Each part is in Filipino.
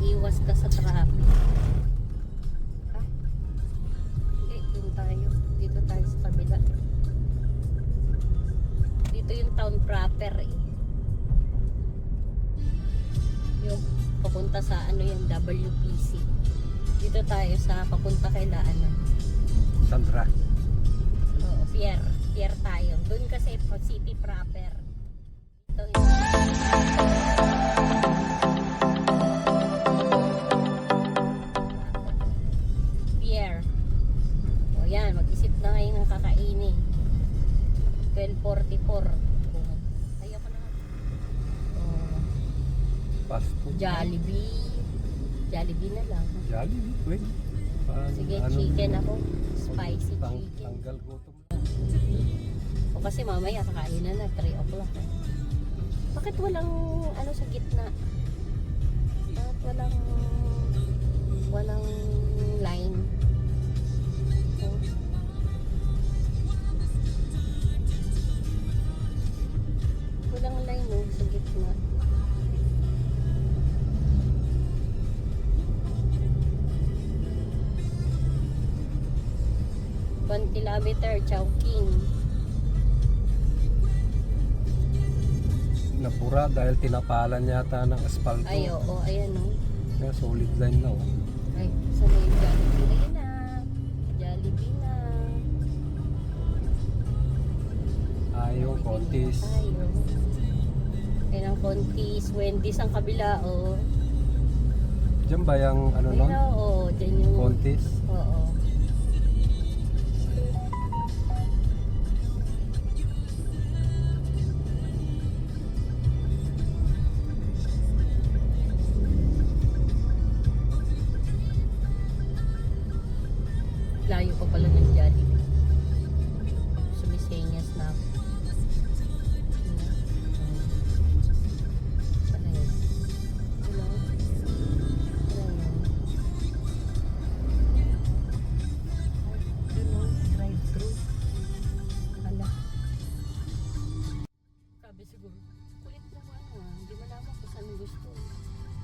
iwas ka sa traffic. Ha? Dito tayo. Dito tayo sa kabila. Dito yung town proper eh. Yung papunta sa ano yung WPC. Dito tayo sa papunta kay Sandra. Oo, Pier tayo. Doon kasi city proper. Ito Pier. O yan, mag-isip na kayo ng kakainin. 12:44. Ayoko na. Fast food. Jollibee na lang. Jollibee, wait. Sige, chicken ako. Spicy chicken. Tanggal gutom. O kasi mamaya kakain na 3 o'clock. Bakit walang ano sa gitna? Bakit walang line? Oh. Walang line no, sa gitna. 1 kilometer, Chowking. Napura dahil tinapalan yata ng asfalto. Ay, oo, ayan o. Kaya solid line na oh. Ay, saan na yung Jollibee na? Jollibee na. Yung Contis. Tayo. Ayan ang Contis. Wendy's ang kabila, o. Diyan ba yung ano nun? Ayan, oo. Diyan yung... Contis? Oo. Layo pa pala ng Jollibee. Sumisenyas na ako. Saan na yun? Wala. Wala yun. Ay, yun o. Drive-thru. Hala. Sabi siguro, kulit na ano ah. Hindi malaman kung saan gusto.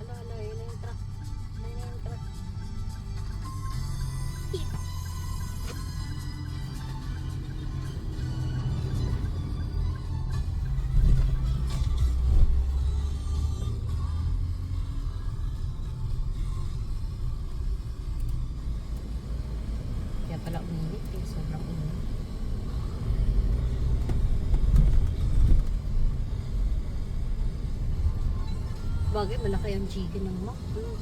Hala, yun na yung truck. Yun na yung truck. Kaya pala uminit eh. Sobrang uminit. Bagay, malaki ang chicken ng McDo.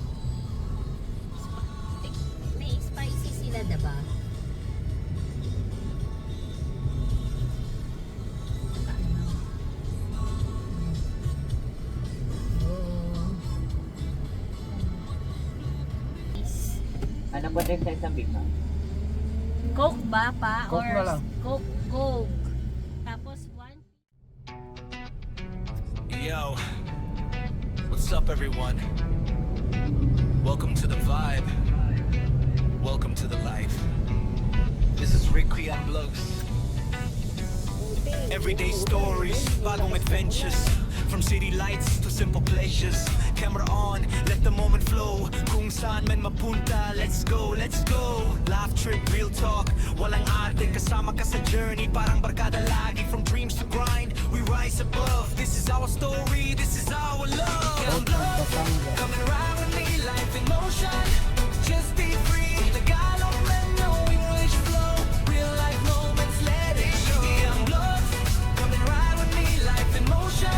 May spicy sila, diba? Ano po din sa isang Big Mac? Coke ba pa? Coke Or na lang. Coke. Tapos one. Yo, what's up everyone? Welcome to the vibe. Welcome to the life. This is Ricky on Vlogs. Everyday stories, bagong adventures. From city lights to simple pleasures. Camera on, let the moment flow. Kung saan man mapunta, let's go, let's go. Laugh trip, real talk, walang arte. Kasama ka sa journey, parang barkada lagi. From dreams to grind, we rise above. This is our story, this is our love. Young blood, come and ride with me, life in motion. Just be free, Tagalog man, no English flow. Real life moments, let it show. Young blood, come and ride with me, life in motion.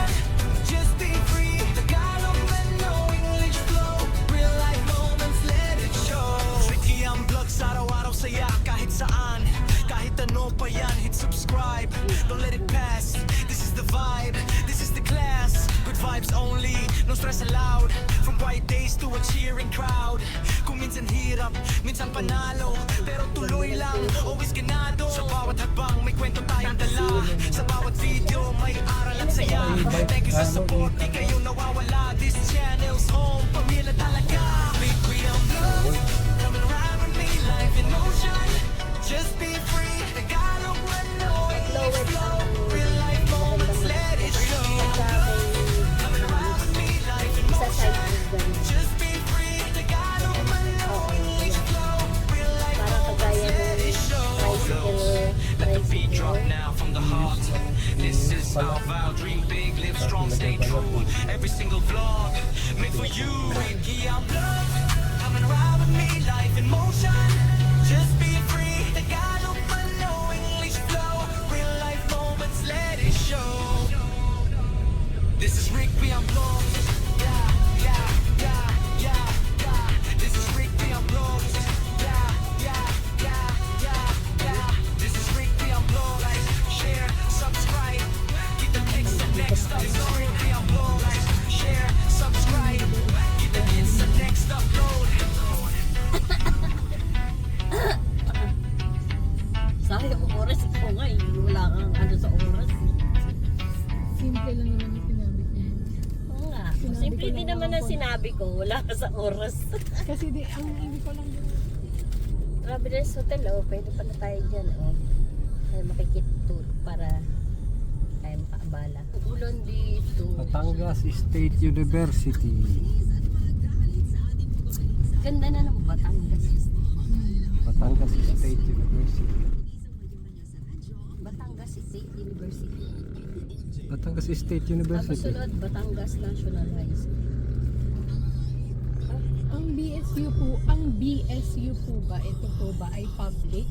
Just be free, Tagalog man, no English flow. Real life moments, let it show. Tricky ang vlogs, araw-araw saya kahit saan. Kahit ano pa yan, hit subscribe. Don't let it pass, this is the vibe, this is the class. Good vibes only, no stress allowed. From quiet days to a cheering crowd. Kung minsan hirap, minsan panalo, pero tuloy lang, always ganado. Sa bawat hakbang may kwento tayong dala. Sa bawat video may aral at saya. Thank you sa support, di kayo nawawala. This channel's home, pamilya talaga. Big Creole Vlog, come and ride with me, life in motion. Just be free, Tagalog man, no English flow. Real life moments, let it show. Come and ride with me, life in motion. Just be free, pala. Our vow, dream big, live strong, stay true. Every single vlog, made for you. Ricky, I'm love. Come and ride with me, life in motion. Just be free. The God of my low English flow. Real life moments, let it show. This is Ricky, I'm blown. Yeah, yeah, yeah, yeah, yeah. This is Ricky, I'm blown. Yeah, yeah, yeah, yeah, yeah. This is Ricky, I'm blown. Like, share, subscribe. Get the next up. This is Ricky, I'm blown. Like, share, subscribe. Get the next upload. Sayang ang oras ko nga eh. Wala kang ano sa oras. Simple lang naman yung sinabi ko. Oo nga. Sinabi Simple ko din lang naman naman ang po. sinabi ko. Wala ka sa oras. Kasi ang ibig ko lang yun. Travelers Hotel, oh. Pwede pala tayo dyan, oh. Ay, makikita para tayo makaabala. Ulan dito. Batangas State University. Ganda na ng Batangas. Batangas State University. Batangas State University. Batangas State Tapos University. sunod, Batangas National High School. Ang BSU po ba, ito po ba ay public?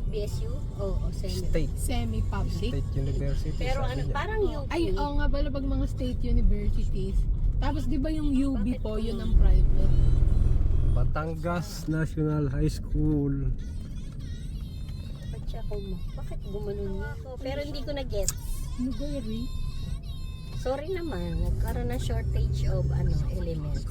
BSU? Oo, semi. State. Semi-public? State University. Pero sabi ano, niya. parang UP. Ay, oo nga pala pag mga state universities. Tapos di ba yung UB Bakit po, po? yun ang private? Batangas National High School. Bakit gumanon niya ako? Pero hindi ko na-get. Nugari? Sorry naman, nagkaroon ng shortage of elements.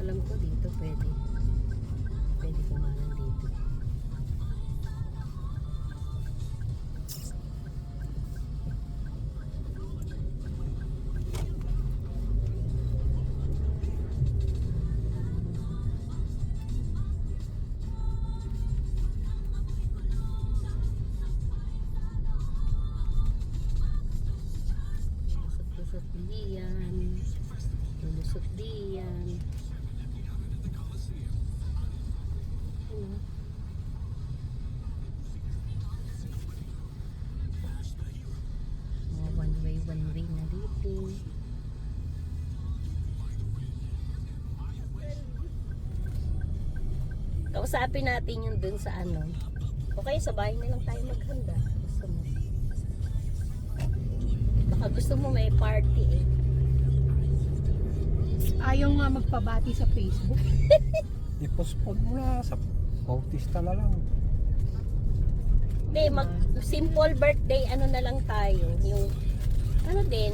Alam ko dito pwede. Pwede kumanan dito. Lusot diyan. Lusot diyan. Ano? Mga one way na dito. Kausapin natin yung dun sa ano. O kaya sa bahay na lang tayo maghanda. Gusto mo. Baka gusto mo may party eh. Ayaw nga magpabati sa Facebook. I-postpone mo na sa Bautista na lang. Hindi, simple birthday ano na lang tayo. Yung ano din,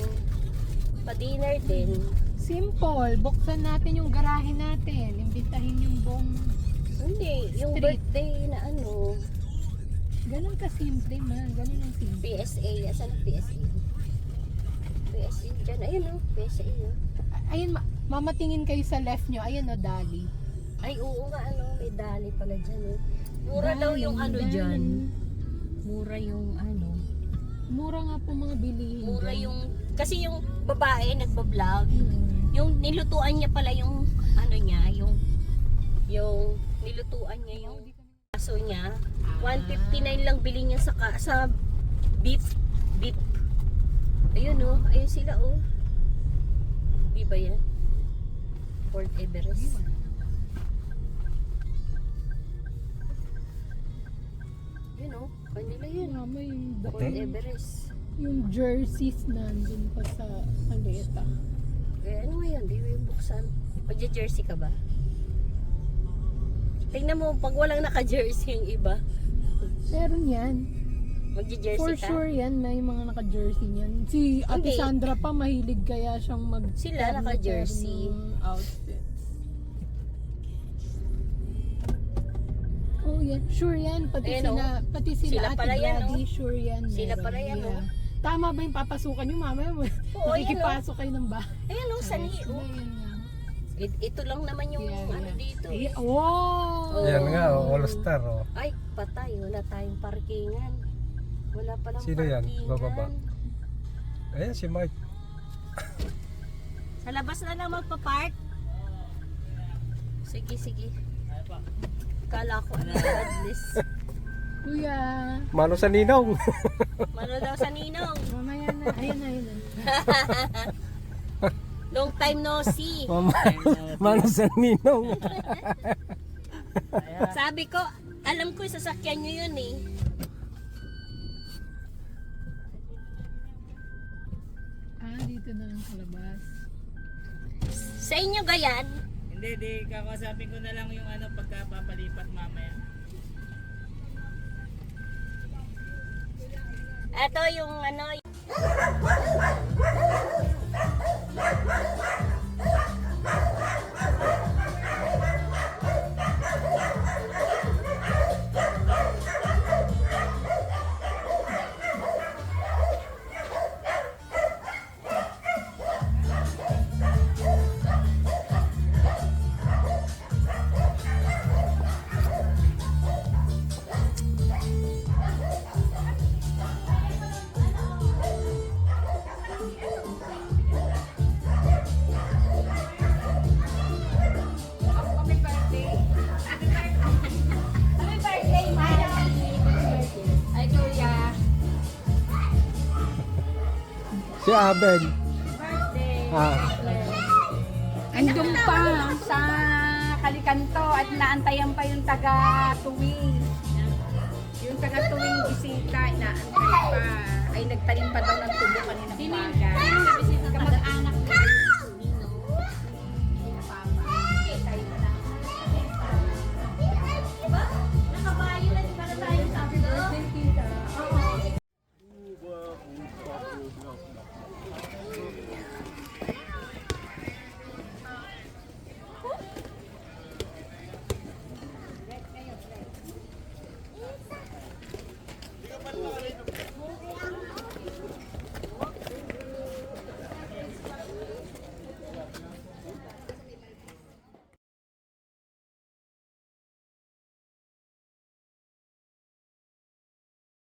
pa-dinner din. Simple. Buksan natin yung garahe natin. Imbitahin yung buong... Hindi, yung Street. birthday na ano, Ganun ka simple man. Ganun ang simple. PSA. Asan ang PSA? PSA dyan. Ayun o, PSA o. Ayun, mamatingin kayo sa left nyo. Ayun o, Dali. Ay, oo nga ano, may dali pala dyan o. Mura daw yung ano Dali. dyan. Mura yung ano. Mura nga po mga bilihin. Mura dyan. yung, kasi yung babae nagbablog. Mm. Yung nilutuan niya pala yung ano niya, yung nilutuan niya yung aso niya. 159 lang bili niya sa beef. Ayun oh, ayun sila oh. Di ba yan? Fort Everest. Yun oh, kanila yun. Mama, yung, Fort Everest. yung jerseys nandun pa sa maleta. Eh, ano nga yan? Di mo yung buksan. Magja-jersey ka ba? Tingnan mo, pag walang naka-jersey yung iba, Meron yan. magja-jersey For ka? sure yan, may mga naka-jersey niyan. Si Ate Hindi. Sandra pa, mahilig kaya siyang Sila naka-jersey. outfits. Oh yan, sure yan. Pati Ayan, sila, pati sila, Sila Ate pala yan, Brady, sure yan. Sila meron. pala yan, Yeah. Tama ba yung papasukan nyo, mama? Oo, ayan, Nakikipasok kayo ng bahay. Ayan oh, sanhi Sila oh. yan nga. Ito lang naman yung ano dito. Wow! Yan nga, all star. Oh. Ay, patay. Wala tayong parkingan. Wala palang Sino yan? parkingan. Bababa. Ayan si Mike. Sa labas na lang magpa-park. Sige, sige. Kala ko ano list. Kuya, Mano sa ninong. Mano daw sa ninong. mamaya na. Ayun na, ayun na. Long time no see. Mano sa ninong. Sabi ko, alam ko yung sasakyan nyo yun eh. Dito na lang sa labas. Sa inyo gayan? Hindi, di kakasapin ko na lang yung ano pagkapapalipat mamaya. Ito yung ano. Si Abel. Andun pa sa Kalikanto at naantayan pa yung taga-tuwing. Yung taga-tuwing bisita, inaantay pa. Ay nagtanim pa daw ng tubo kanina umaga.